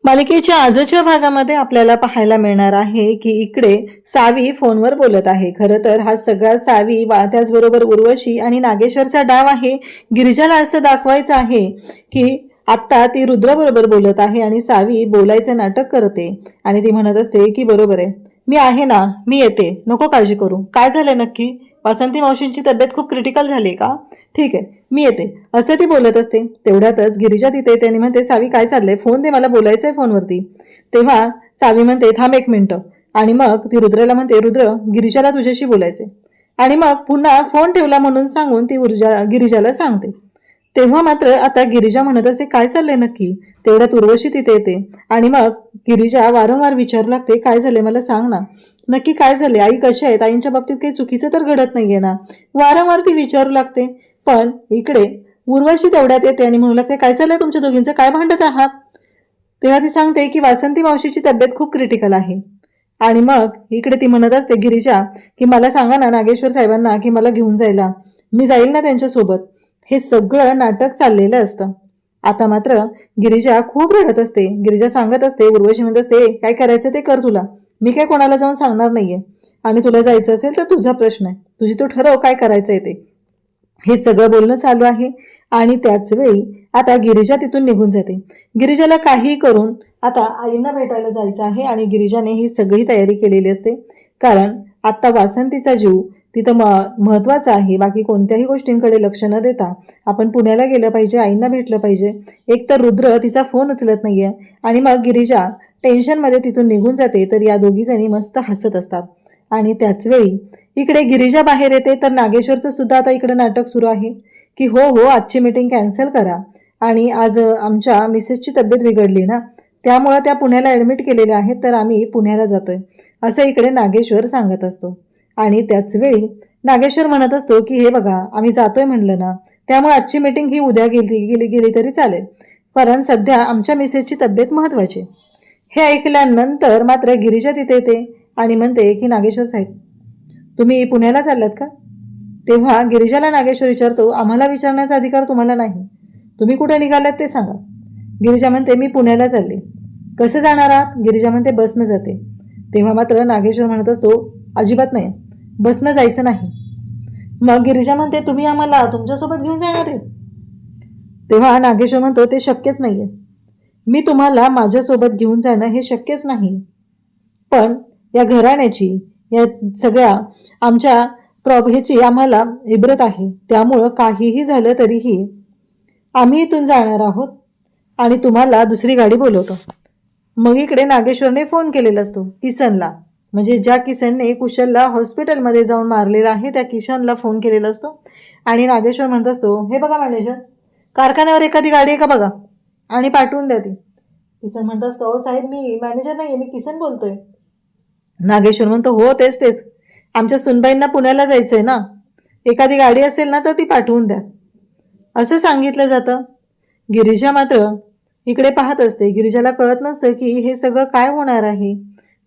मालिकेच्या आजच्या भागामध्ये आपल्याला पाहायला मिळणार आहे की इकडे सावी फोनवर बोलत आहे. खरं तर हा सगळा सावी त्याचबरोबर उर्वशी आणि नागेश्वरचा डाव आहे. गिरिजाला असं दाखवायचं आहे की आत्ता ती रुद्र बरोबर बोलत आहे आणि सावी बोलायचं नाटक करते आणि ती म्हणत असते की बरोबर आहे, मी आहे ना, मी येते, नको काळजी करू. काय झालं नक्की? वासंती मावशींची तब्येत खूप क्रिटिकल झाली का? ठीक आहे, मी येते, असं ती बोलत असते. तेवढ्यातच गिरिजा तिथे येते आणि म्हणते, सावी काय चाललंय? फोन दे, मला बोलायचंय फोनवरती. तेव्हा सावी म्हणते, थांब एक मिनिटं. आणि मग ती रुद्रला म्हणते, रुद्र, गिरिजाला तुझ्याशी बोलायचे. आणि मग पुन्हा फोन ठेवला म्हणून सांगून ती गिरिजाला सांगते. तेव्हा मात्र आता गिरिजा म्हणत असते, काय चाललंय नक्की? तेवढ्यात उर्वशी तिथे येते आणि मग गिरिजा वारंवार विचारू लागते, काय झाले मला सांग ना, नक्की काय झाले? आई कशा आहेत? आईंच्या बाबतीत काही चुकीचं तर घडत नाहीये ना? वारंवार ती विचारू लागते. पण इकडे उर्वशी तेवढ्यात येते आणि म्हणू लागते, काय चाललंय तुमच्या दोघींचं? काय भांडत आहात? तेव्हा ती सांगते की वासंती मावशीची तब्येत खूप क्रिटिकल आहे. आणि मग इकडे ती म्हणत असते, गिरिजा, की मला सांगा ना नागेश्वर साहेबांना की मला घेऊन जायला, मी जाईल ना त्यांच्यासोबत. हे सगळं नाटक चाललेलं असतं. आता मात्र गिरिजा खूप रडत असते. गिरिजा सांगत असते, उर्वशी म्हणत असते, काय करायचं ते कर तुला, मी काय कोणाला जाऊन सांगणार नाहीये. आणि तुला जायचं असेल तर तुझा प्रश्न आहे, तुझी तू ठरव काय करायचंय ते. हे सगळं बोलणं चालू आहे आणि त्याच वेळी आता गिरिजा तिथून निघून जाते. गिरिजाला काही करून आता आईंना भेटायला जायचं आहे आणि गिरिजाने ही सगळी तयारी केलेली असते. कारण आता वासंतीचा जीव तिथं महत्वाचा आहे. बाकी कोणत्याही गोष्टींकडे लक्ष न देता आपण पुण्याला गेलं पाहिजे, आईंना भेटलं पाहिजे. एक तर रुद्र तिचा फोन उचलत नाहीये आणि मग गिरिजा टेन्शनमध्ये तिथून निघून जाते. तर या दोघी जणी मस्त हसत असतात. आणि त्याच वेळी इकडे गिरिजा बाहेर येते. तर नागेश्वरचं सुद्धा आता इकडे नाटक सुरू आहे की हो हो, आजची मीटिंग कॅन्सल करा, आणि आज आमच्या मिसेसची तब्येत बिघडली ना, त्यामुळे त्या पुण्याला ॲडमिट केलेल्या आहेत, तर आम्ही पुण्याला जातोय, असं इकडे नागेश्वर सांगत असतो. आणि त्याच वेळी नागेश्वर म्हणत असतो की हे बघा, आम्ही जातोय म्हणलं ना, त्यामुळे आजची मीटिंग ही उद्या गेली तरी चालेल, कारण सध्या आमच्या मिसेसची तब्येत महत्वाची. हे ऐकल्यानंतर मात्र गिरिजा तिथे येते आणि म्हणते की नागेश्वर साहेब, तुम्ही पुण्याला चाललात का? तेव्हा गिरिजाला नागेश्वर विचारतो, आम्हाला विचारण्याचा अधिकार तुम्हाला नाही, तुम्ही कुठे निघालात ते सांगा. गिरिजा म्हणते, मी पुण्याला चालले. कसं जाणार आहात? गिरिजा म्हणते, बसनं जाते. तेव्हा मात्र नागेश्वर म्हणत असतो, अजिबात नाही, बसनं जायचं नाही. मग गिरिजा म्हणते, तुम्ही आम्हाला तुमच्यासोबत घेऊन जाणार आहे? तेव्हा नागेश्वर म्हणतो, ते शक्यच नाहीये, मी तुम्हाला माझ्यासोबत घेऊन जाणं हे शक्यच नाही. पण या घराण्याची, या सगळ्या आमच्या ह्याची आम्हाला इब्रत आहे, त्यामुळं काहीही झालं तरीही आम्ही इथून जाणार आहोत आणि तुम्हाला दुसरी गाडी बोलवतो. मग इकडे नागेश्वरने फोन केलेला असतो किसनला, म्हणजे ज्या किसनने कुशलला हॉस्पिटलमध्ये जाऊन मारलेला आहे त्या किशनला फोन केलेला असतो. आणि नागेश्वर म्हणत असतो, हे बघा मॅनेजर, कारखान्यावर एखादी गाडी आहे का बघा आणि पाठवून द्या ती. किसन म्हणत असतो, अहो साहेब, मी मॅनेजर नाहीये, मी किसन बोलतोय. नागेश्वर म्हणतो, हो तेच तेच, आमच्या सुनबाईंना पुण्याला जायचंय ना, एखादी गाडी असेल ना तर ती पाठवून द्या, असं सांगितलं जातं. गिरिजा मात्र इकडे पाहत असते. गिरिजाला कळत नसतं की हे सगळं काय होणार आहे,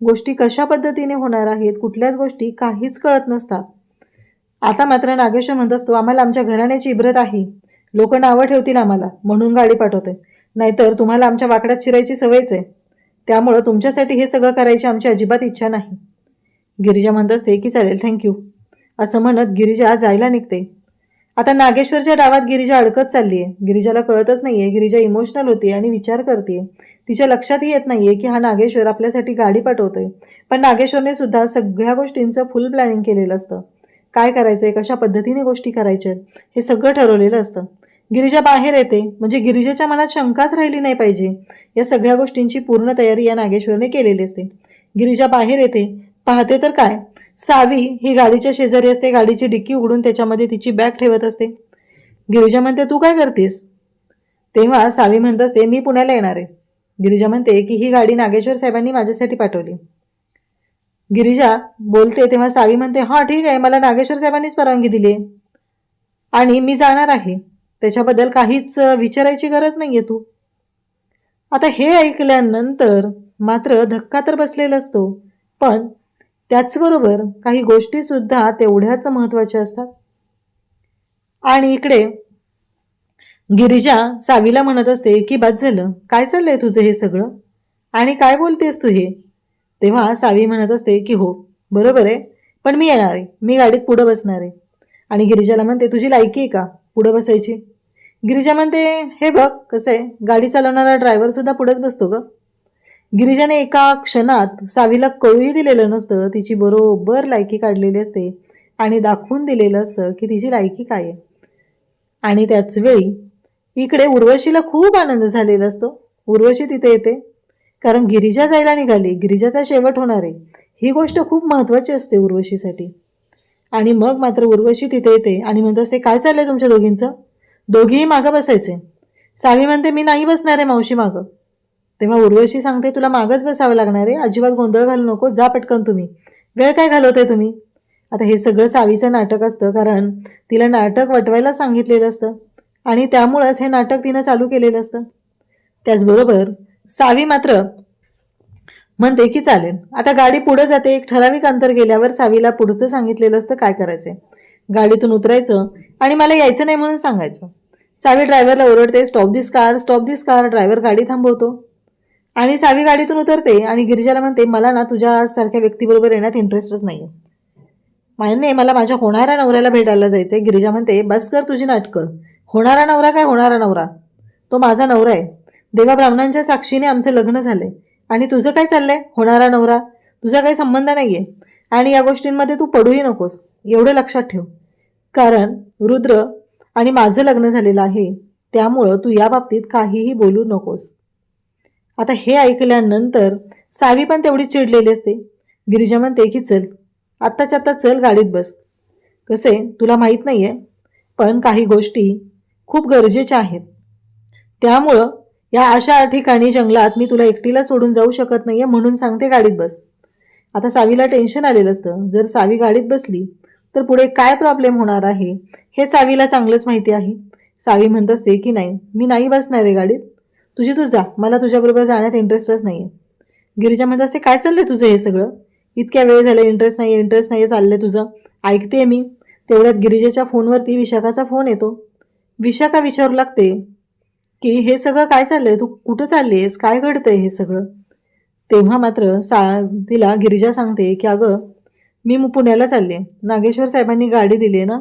गोष्टी कशा पद्धतीने होणार आहेत, कुठल्याच गोष्टी काहीच कळत नसतात. आता मात्र नागेश्वर म्हणत असतो, आम्हाला आमच्या घराण्याची इब्रत आहे, लोक नावं ठेवतील आम्हाला म्हणून गाडी पाठवते, नाहीतर तुम्हाला आमच्या वाकड्यात शिरायची सवयच आहे, त्यामुळं तुमच्यासाठी हे सगळं करायची आमची अजिबात इच्छा नाही. गिरिजा म्हणत असते की चालेल, थँक्यू, असं म्हणत गिरिजा जायला निघते. आता नागेश्वरच्या डावात गिरिजा अडकत चालली आहे. गिरिजाला कळतच नाहीये. गिरिजा इमोशनल होती आणि विचार करते. तिच्या लक्षातही येत नाहीये की हा नागेश्वर आपल्यासाठी गाडी पाठवतोय. पण नागेश्वरने सुद्धा सगळ्या गोष्टींचं फुल प्लॅनिंग केलेलं असतं. काय करायचंय, कशा पद्धतीने गोष्टी करायच्या हे सगळं ठरवलेलं असतं. गिरिजा बाहेर येते म्हणजे गिरिजेच्या मनात शंकाच राहिली नाही पाहिजे, या सगळ्या गोष्टींची पूर्ण तयारी या नागेश्वरने केलेली असते. गिरिजा बाहेर येते, पाहते तर काय, सावी ही गाडीच्या शेजारी असते. गाडीची डिक्की उघडून त्याच्यामध्ये तिची बॅग ठेवत असते. गिरिजा म्हणते, तू काय करतेस? तेव्हा सावी म्हणत असते, मी पुण्याला येणार आहे. गिरिजा म्हणते की ही गाडी नागेश्वर साहेबांनी माझ्यासाठी पाठवली. गिरिजा बोलते तेव्हा सावी म्हणते, हा ठीक आहे, मला नागेश्वर साहेबांनीच परवानगी दिली आणि मी जाणार आहे, त्याच्याबद्दल काहीच विचारायची गरज नाहीये तू. आता हे ऐकल्यानंतर मात्र धक्का तर बसलेला असतो, पण त्याचबरोबर काही गोष्टी सुद्धा तेवढ्याच महत्त्वाच्या असतात. आणि इकडे गिरिजा सावीला म्हणत असते की बस झालं, काय चाललंय तुझं हे सगळं? आणि काय बोलतेस तू हे? तेव्हा सावी म्हणत असते की हो बरोबर आहे, पण मी येणार आहे, मी गाडीत पुढं बसणार आहे. आणि गिरिजाला म्हणते तुझी लायकी आहे का पुढं बसायची? गिरिजा म्हणते हे बघ कसं आहे, गाडी चालवणारा ड्रायव्हर सुद्धा पुढेच बसतो ग. गिरिजाने एका क्षणात सावीला कळूही दिलेलं नसतं, तिची बरोबर लायकी काढलेली असते आणि दाखवून दिलेलं असतं की तिची लायकी काय आहे. आणि त्याच वेळी इकडे उर्वशीला खूप आनंद झालेला असतो. उर्वशी तिथे येते, कारण गिरिजा जायला निघाली, गिरिजाचा शेवट होणार आहे. ही गोष्ट खूप महत्त्वाची असते उर्वशीसाठी. आणि मग मात्र उर्वशी तिथे येते आणि म्हणत असते काय चाललंय तुमच्या दोघींचं? दोघीही मागं बसायचे. सावी म्हणते मी नाही बसणार आहे मावशी मागं. तेव्हा उर्वशी सांगते तुला मागच बसावं लागणार आहे, अजिबात गोंधळ घालू नको, जा पटकन तुम्ही, वेळ काय घालवताय तुम्ही? आता हे सगळं सावीचं नाटक असतं, कारण तिला नाटक वटवायला सांगितलेलं असतं आणि त्यामुळंच हे नाटक तिनं चालू केलेलं असतं. त्याचबरोबर सावी मात्र म्हणते की चालेल. आता गाडी पुढे जाते. एक ठराविक अंतर गेल्यावर सावीला पुढचं सांगितलेलं असतं काय करायचंय. गाडीतून उतरायचं आणि मला यायचं नाही म्हणून सांगायचं. सावी ड्रायव्हरला ओरडते स्टॉप दिस कार, स्टॉप दिस कार. ड्रायव्हर गाडी थांबवतो आणि सावी गाडीतून उतरते आणि गिरिजाला म्हणते मला ना तुझ्यासारख्या व्यक्तीबरोबर येण्यात इंटरेस्टच नाहीये. नाही, मला माझ्या होणाऱ्या नवऱ्याला भेटायला जायचंय. गिरिजा म्हणते बस कर तुझी नाटकं. होणारा नवरा काय होणारा नवरा, तो माझा नवरा आहे. देवा ब्राह्मणांच्या साक्षीने आमचं लग्न झालंय आणि तुझं काय चाललंय होणारा नवरा, तुझा काही संबंध नाहीये. आणि या गोष्टींमध्ये तू पडूही नकोस, एवढं लक्षात ठेव, कारण रुद्र आणि माझं लग्न झालेलं आहे, त्यामुळं तू या बाबतीत काहीही बोलू नकोस. आता हे ऐकल्यानंतर सावी पण तेवढी चिडलेली असते. गिरिजा म्हणते की चल आत्ताच्या आत्ता चल गाडीत बस. कसे तुला माहीत नाहीये, पण काही गोष्टी खूप गरजेच्या आहेत, त्यामुळं या अशा ठिकाणी जंगलात मी तुला एकटीला सोडून जाऊ शकत नाहीये, म्हणून सांगते गाडीत बस. आता सावीला टेन्शन आलेलं असतं, जर सावी गाडीत बसली तर पुढे काय प्रॉब्लेम होणार आहे हे सावीला चांगलंच माहिती आहे. सावी म्हणत असते की नाही मी नाही बसणार आहे गाडीत, तुझी तू जा, मला तुझ्याबरोबर जाण्यात इंटरेस्टच नाहीये. गिरिजा म्हणत असते काय चाललंय तुझं हे सगळं, इतक्या वेळ झालं इंटरेस्ट नाही चाललंय तुझं, ऐकते मी. तेवढ्यात गिरिजेच्या फोनवरती विशाखाचा फोन येतो. विशाखा विचारू लागते की हे सगळं काय चाललंय, तू कुठं चाललीयस, काय घडतंय हे सगळं? तेव्हा मात्र तिला गिरिजा सांगते की अगं मी पुण्याला चालले, नागेश्वर साहेबांनी गाडी दिली आहे ना.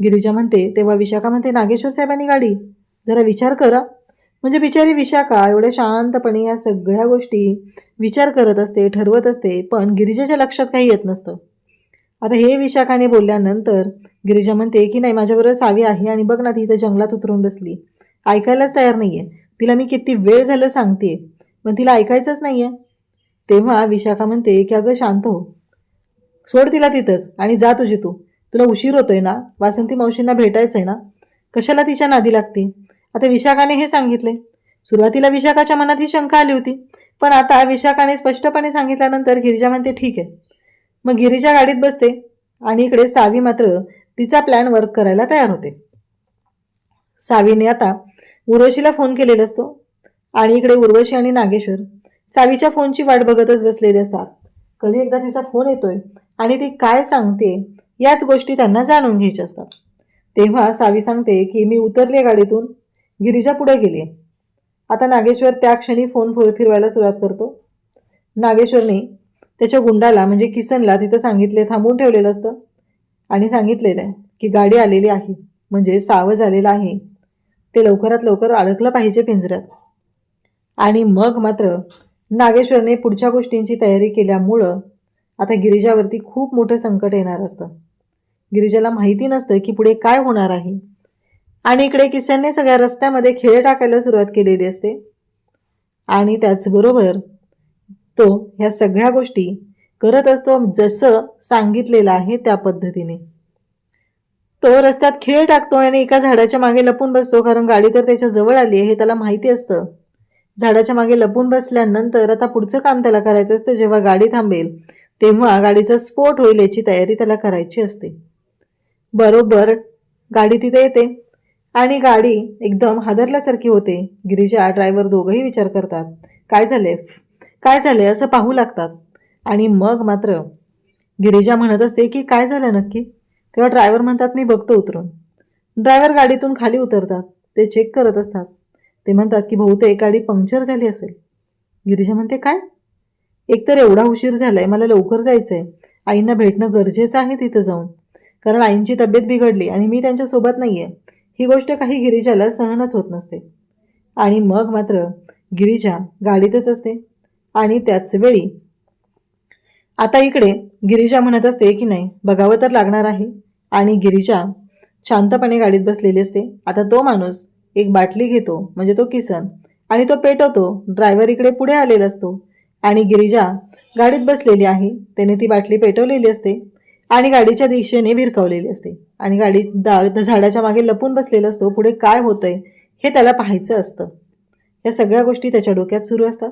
गिरिजा म्हणते, तेव्हा विशाखा म्हणते नागेश्वर साहेबांनी गाडी, जरा विचार करा. म्हणजे बिचारी विशाखा एवढ्या शांतपणे या सगळ्या गोष्टी विचार करत असते, ठरवत असते, पण गिरिजाच्या लक्षात काही येत नसतं. आता हे विशाखाने बोलल्यानंतर गिरिजा म्हणते की नाही माझ्याबरोबर सावी आहे आणि बघ ना ती इथं जंगलात उतरून बसली, ऐकायलाच तयार नाहीये. तिला मी किती वेळ झालं सांगते, पण तिला ऐकायचंच नाहीये. तेव्हा विशाखा म्हणते की अगं शांत हो, सोड तिला तिथंच आणि जा तुझी तू, तुला उशीर होतोय ना, वासंती मावशींना भेटायचंय ना, कशाला तिच्या नादी लागते. आता विशाखाने हे सांगितले. सुरुवातीला विशाखाच्या मनात ही शंका आली होती, पण आता विशाखाने स्पष्टपणे सांगितल्यानंतर गिरिजा म्हणते ठीक आहे. मग गिरिजा गाडीत बसते आणि इकडे सावी मात्र तिचा प्लॅन वर्क करायला तयार होते. सावीने आता उर्वशीला फोन केलेला असतो आणि इकडे उर्वशी आणि नागेश्वर सावीच्या फोनची वाट बघतच बसलेले असतात. कधी एकदा तिचा फोन येतोय आणि ती काय सांगते याच गोष्टी त्यांना जाणून घ्यायच्या असतात. तेव्हा सावी सांगते की मी उतरले गाडीतून, गिरिजा पुढे गेली. आता नागेश्वर त्या क्षणी फोन फिरवायला सुरुवात करतो. नागेश्वरने त्याच्या गुंडाला म्हणजे किसनला तिथं सांगितले, थांबून ठेवलेलं असतं आणि सांगितलेलं आहे की गाडी आलेली आहे, म्हणजे सावध झालेलं आहे, ते लवकरात लवकर अडकलं पाहिजे पिंजऱ्यात. आणि मग मात्र नागेश्वरने पुढच्या गोष्टींची तयारी केल्यामुळं आता गिरिजावरती खूप मोठं संकट येणार असतं. गिरिजाला माहिती नसतं की पुढे काय होणार आहे. आणि इकडे किसनने सगळ्या रस्त्यामध्ये खेळ टाकायला सुरुवात केलेली असते आणि त्याचबरोबर तो ह्या सगळ्या गोष्टी करत असतो जसं सांगितलेलं आहे त्या पद्धतीने. तो रस्त्यात खेळ टाकतो आणि एका झाडाच्या मागे लपून बसतो, कारण गाडी तर त्याच्या जवळ आली आहे हे त्याला माहिती असतं. झाडाच्या मागे लपून बसल्यानंतर आता पुढचं काम त्याला करायचं असतं. जेव्हा गाडी थांबेल तेव्हा गाडीचा स्फोट होईल याची तयारी त्याला करायची असते. बरोबर गाडी तिथे येते आणि गाडी एकदम हादरल्यासारखी होते. गिरिजा ड्रायव्हर दोघंही विचार करतात काय झाले असं पाहू लागतात. आणि मग मात्र गिरिजा म्हणत असते की काय झालं नक्की. तेव्हा ड्रायव्हर म्हणतात मी बघतो उतरून. ड्रायव्हर गाडीतून खाली उतरतात, ते चेक करत असतात. ते म्हणतात की बहुतेक गाडी पंक्चर झाली असेल. गिरिजा म्हणते काय? एकतर एवढा उशीर झालाय, मला लवकर जायचंय. आईंना भेटणं गरजेचं आहे तिथं जाऊन, कारण आईंची तब्येत बिघडली आणि मी त्यांच्यासोबत नाहीये. ही गोष्ट काही गिरिजाला सहनच होत नसते. आणि मग मात्र गिरिजा गाडीतच असते. आणि त्याच वेळी आता इकडे गिरिजा म्हणत असते की नाही, बघावं तर लागणार आहे. आणि गिरिजा शांतपणे गाडीत बसलेली असते. आता तो माणूस एक बाटली घेतो, म्हणजे तो किसन, आणि तो पेटवतो. ड्रायव्हर इकडे पुढे आलेला असतो आणि गिरिजा गाडीत बसलेली आहे. त्याने ती बाटली पेटवलेली असते आणि गाडीच्या दिशेने भिरकावलेली असते आणि गाडी झाडाच्या मागे लपून बसलेला असतो. पुढे काय होतंय हे त्याला पाहायचं असतं. या सगळ्या गोष्टी त्याच्या डोक्यात सुरू असतात.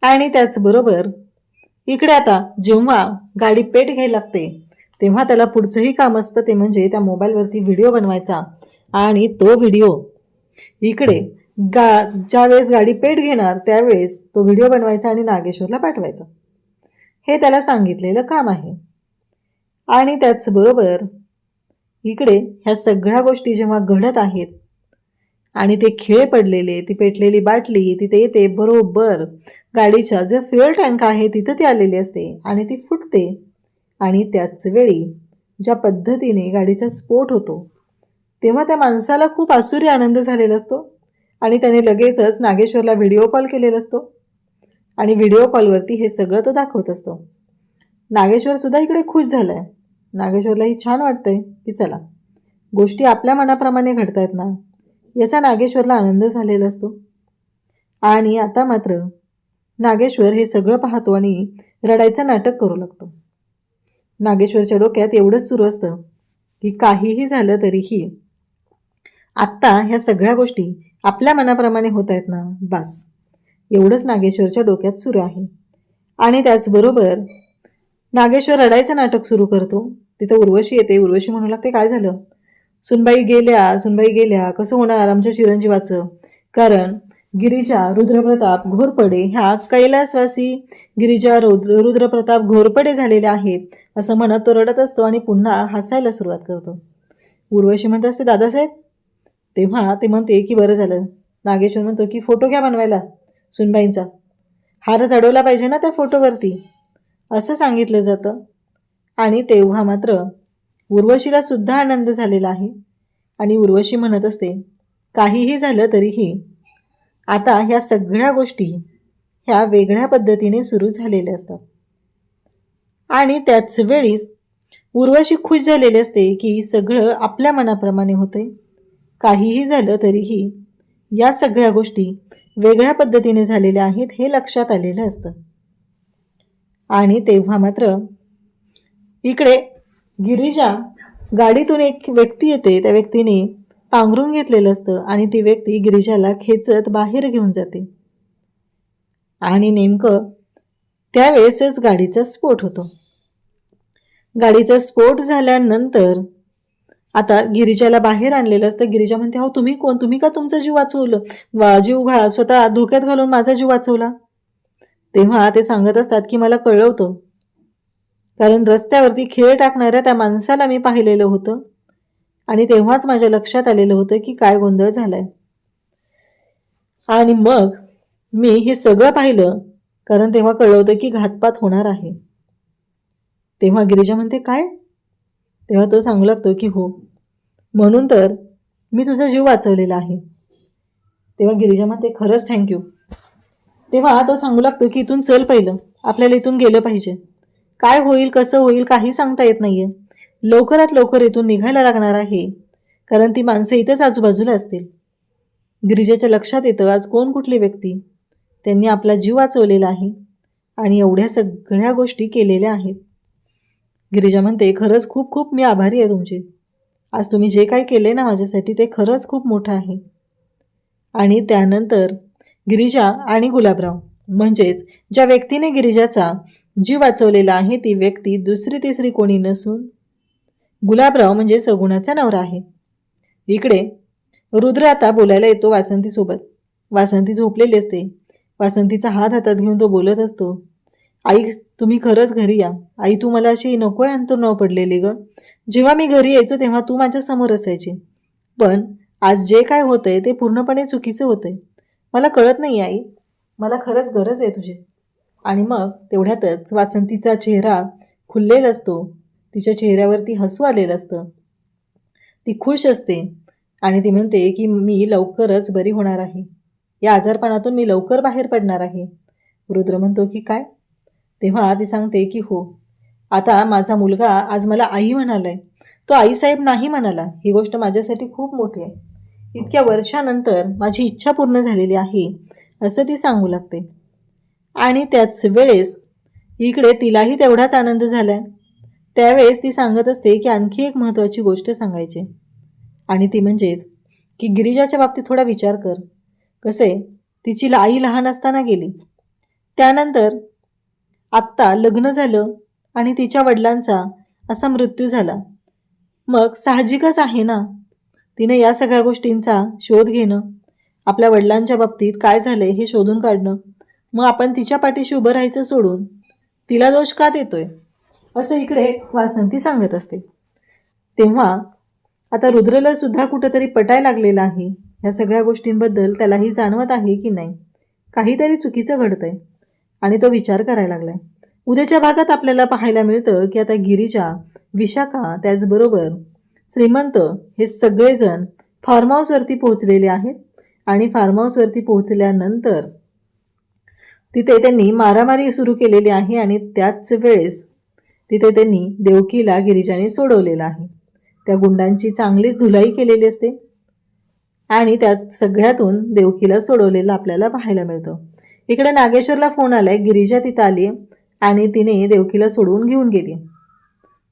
आणि त्याचबरोबर इकडे आता जेव्हा गाडी पेट घ्यायला लागते तेव्हा त्याला पुढचंही काम असतं, ते म्हणजे त्या मोबाईलवरती व्हिडिओ बनवायचा. आणि तो व्हिडिओ इकडे ज्यावेळेस गाडी पेट घेणार त्यावेळेस तो व्हिडिओ बनवायचा आणि नागेश्वरला पाठवायचा. हे त्याला सांगितलेलं काम आहे. आणि त्याचबरोबर इकडे ह्या सगळ्या गोष्टी जेव्हा घडत आहेत आणि ते खिळे पडलेले, ती पेटलेली बाटली तिथे येते, बरोबर गाडीचा जो फ्युएल टँक आहे तिथं ती आलेली असते आणि ती फुटते. आणि त्याच वेळी ज्या पद्धतीने गाडीचा स्फोट होतो तेव्हा त्या माणसाला खूप आसुरी आनंद झालेला असतो आणि त्याने लगेचच नागेश्वरला व्हिडिओ कॉल केलेला असतो आणि व्हिडिओ कॉलवरती हे सगळं तो दाखवत असतो. नागेश्वर सुद्धा इकडे खुश झालाय. नागेश्वरलाही छान वाटतंय की चला, गोष्टी आपल्या मनाप्रमाणे घडतायत ना, याचा नागेश्वरला आनंद झालेला असतो. आणि आता मात्र नागेश्वर हे सगळं पाहतो आणि रडायचं नाटक करू लागतो. नागेश्वरच्या डोक्यात एवढंच सुरू असतं की काहीही झालं तरीही आत्ता ह्या सगळ्या गोष्टी आपल्या मनाप्रमाणे होत आहेत ना, बस एवढंच नागेश्वरच्या डोक्यात सुरू आहे. आणि त्याचबरोबर नागेश्वर रडायचं नाटक सुरू करतो. तिथं उर्वशी येते. उर्वशी म्हणू लागते काय झालं? सुनबाई गेल्या, कसं होणार आमच्या चिरंजीवाचं? कारण गिरिजा रुद्रप्रताप घोरपडे ह्या कैलासवासी गिरिजा रुद्रप्रताप घोरपडे झालेल्या आहेत असं म्हणत तो रडत असतो आणि पुन्हा हसायला सुरुवात करतो. उर्वशी म्हणत असते दादासाहेब. तेव्हा ते म्हणते की बरं झालं. नागेश्वर म्हणतो की फोटो घ्या बनवायला सुनबाईंचा, हार चढवला पाहिजे ना त्या फोटोवरती, असं सांगितलं जातं. आणि तेव्हा मात्र उर्वशीला सुद्धा आनंद झालेला आहे आणि उर्वशी म्हणत असते काहीही झालं तरीही आता ह्या सगळ्या गोष्टी ह्या वेगळ्या पद्धतीने सुरू झालेल्या असतात. आणि त्याच वेळीच उर्वशी खुश झालेली असते की सगळं आपल्या मनाप्रमाणे होते. काहीही झालं तरीही या सगळ्या गोष्टी वेगळ्या पद्धतीने झालेल्या आहेत हे लक्षात आलेलं असतं. आणि तेव्हा मात्र इकडे गिरिजा गाडीतून एक व्यक्ती येते. त्या व्यक्तीने पांघरून घेतलेलं असतं आणि ती व्यक्ती गिरिजाला खेचत बाहेर घेऊन जाते. आणि नेमकं त्यावेळेसच गाडीचा स्फोट होतो. गाडीचा स्फोट झाल्यानंतर आता गिरिजाला बाहेर आणलेलं असतं. गिरिजा म्हणते हो तुम्ही कोण? तुम्ही का तुमचा जीव वाचवलं? स्वतः धोक्यात घालून माझा जीव वाचवला? तेव्हा ते सांगत असतात की मला कळलं होतं, कारण रस्त्यावरती खिळे टाकणाऱ्या त्या माणसाला मी पाहिलेलं होतं आणि तेव्हाच माझ्या लक्षात आलेलं होतं की काय गोंधळ झालाय. आणि मग मी हे सगळं पाहिलं, कारण तेव्हा कळलं होतं की घातपात होणार आहे. तेव्हा गिरिजा म्हणते काय? तेव्हा तो सांगू लागतो की हो, म्हणून तर मी तुझा जीव वाचवलेला आहे. तेव्हा गिरिजा म्हणते खरंच थँक्यू. तेव्हा तो सांगू लागतो की इथून चल, पहिलं आपल्याला इथून गेलं पाहिजे. काय होईल कसं होईल काही सांगता येत नाहीये. लवकरात लवकर इथून निघायला लागणार आहे, कारण ती माणसं इथेच आजूबाजूला असतील. गिरिजाच्या लक्षात येतं आज कोण कुठली व्यक्ती त्यांनी आपला जीव वाचवलेला आहे आणि एवढ्या सगळ्या गोष्टी केलेल्या आहेत. गिरिजा म्हणते खरंच खूप खूप मी आभारी आहे तुमची. आज तुम्ही जे काही केले ना माझ्यासाठी ते खरंच खूप मोठं आहे. आणि त्यानंतर गिरिजा आणि गुलाबराव, म्हणजेच ज्या व्यक्तीने गिरिजाचा जीव वाचवलेला आहे ती व्यक्ती दुसरी तिसरी कोणी नसून गुलाबराव म्हणजे सगुणाचा नवरा आहे. इकडे रुद्र आता बोलायला येतो वासंतीसोबत. वासंती झोपलेली असते. वासंतीचा हात हातात घेऊन तो बोलत असतो, आई तुम्ही खरंच घरी या. आई तू मला अशी नकोय अंतर्नाव पडलेली ग. जेव्हा मी घरी यायचो तेव्हा तू माझ्या समोर असायची, पण आज जे काय होतंय ते पूर्णपणे चुकीचं होतंय. मला कळत नाही आई, मला खरंच गरज आहे तुझी. आणि मग तेवढ्यातच वासंतीचा चेहरा खुललेला असतो. तिच्या चेहऱ्यावरती हसू आलेलं असतं. ती खुश असते आणि ती म्हणते की मी लवकरच बरी होणार आहे. या आजारपणातून मी लवकर बाहेर पडणार आहे. रुद्र म्हणतो की काय? तेव्हा ती सांगते की हो, आता माझा मुलगा आज मला आई म्हणालाय. तो आईसाहेब नाही म्हणाला. ही गोष्ट माझ्यासाठी खूप मोठी आहे. इतक्या वर्षानंतर माझी इच्छा पूर्ण झालेली आहे असं ती सांगू लागते. आणि त्याच वेळेस इकडे तिलाही तेवढाच आनंद झाला. त्यावेळेस ती सांगत असते की आणखी एक महत्त्वाची गोष्ट सांगायची, आणि ती म्हणजेच की गिरिजाच्या बाबतीत थोडा विचार कर. कसे तिची आई लहान असताना गेली, त्यानंतर आत्ता लग्न झालं आणि तिच्या वडिलांचा असा मृत्यू झाला. मग साहजिकच आहे ना, तिने या सगळ्या गोष्टींचा शोध घेणं, आपल्या वडिलांच्या बाबतीत काय झालंय हे शोधून काढणं. मग आपण तिच्या पाठीशी उभं राहायचं सोडून तिला दोष का देतोय, असं इकडे वासंती सांगत असते. तेव्हा आता रुद्रला सुद्धा कुठंतरी पटायला लागलेलं आहे. ह्या सगळ्या गोष्टींबद्दल त्यालाही जाणवत आहे की नाही काहीतरी चुकीचं घडतंय, आणि तो विचार करायला लागलाय. उद्याच्या भागात आपल्याला पाहायला मिळतं की आता गिरिजा, विशाखा, त्याचबरोबर श्रीमंत हे सगळेजण फार्म हाऊसवरती पोहोचलेले आहेत. आणि फार्म हाऊसवरती पोहोचल्यानंतर तिथे त्यांनी मारामारी सुरू केलेली आहे. आणि त्याच वेळेस तिथे त्यांनी देवकीला गिरिजाने सोडवलेलं आहे. त्या गुंडांची चांगलीच धुलाई केलेली असते आणि त्यात सगळ्यातून देवकीला सोडवलेलं आपल्याला पाहायला मिळतं. इकडे नागेश्वरला फोन आलाय, गिरिजा तिथं आली आणि तिने देवकीला सोडवून घेऊन गेली.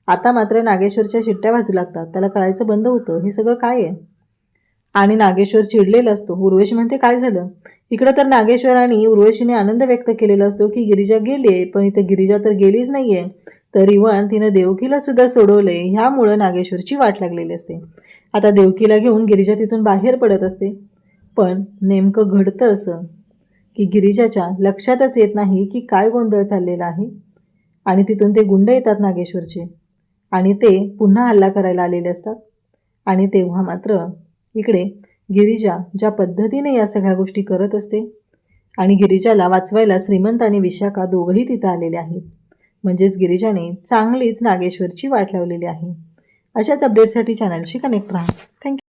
आता मात्र नागेश्वरच्या शिट्ट्या वाजू लागतात. त्याला कळायचं बंद होतं हे सगळं काय आहे. आणि नागेश्वर चिडलेला असतो. उर्वशी म्हणते काय झालं. इकडं तर नागेश्वर आणि उर्वशीने आनंद व्यक्त केलेला असतो की गिरिजा गेली, पण इथं गिरिजा तर गेलीच नाहीये, तर इवन तिनं देवकीला सुद्धा सोडवले. ह्यामुळं नागेश्वरची वाट लागलेली असते. आता देवकीला घेऊन गिरिजा तिथून बाहेर पडत असते. पण नेमकं घडतं असं की गिरिजाच्या लक्षातच येत नाही की काय गोंधळ चाललेला आहे. आणि तिथून ते गुंड येतात नागेश्वरचे आणि ते पुन्हा हल्ला करायला आलेले असतात. आणि तेव्हा मात्र इकडे गिरिजा ज्या पद्धतीने या सगळ्या गोष्टी करत असते, आणि गिरिजाला वाचवायला श्रीमंत आणि विशाखा दोघंही तिथं आलेले आहेत. म्हणजेच गिरिजाने चांगलीच नागेश्वरची वाट लावलेली आहे. अशाच अपडेटसाठी चॅनलशी कनेक्ट राहा. थँक्यू.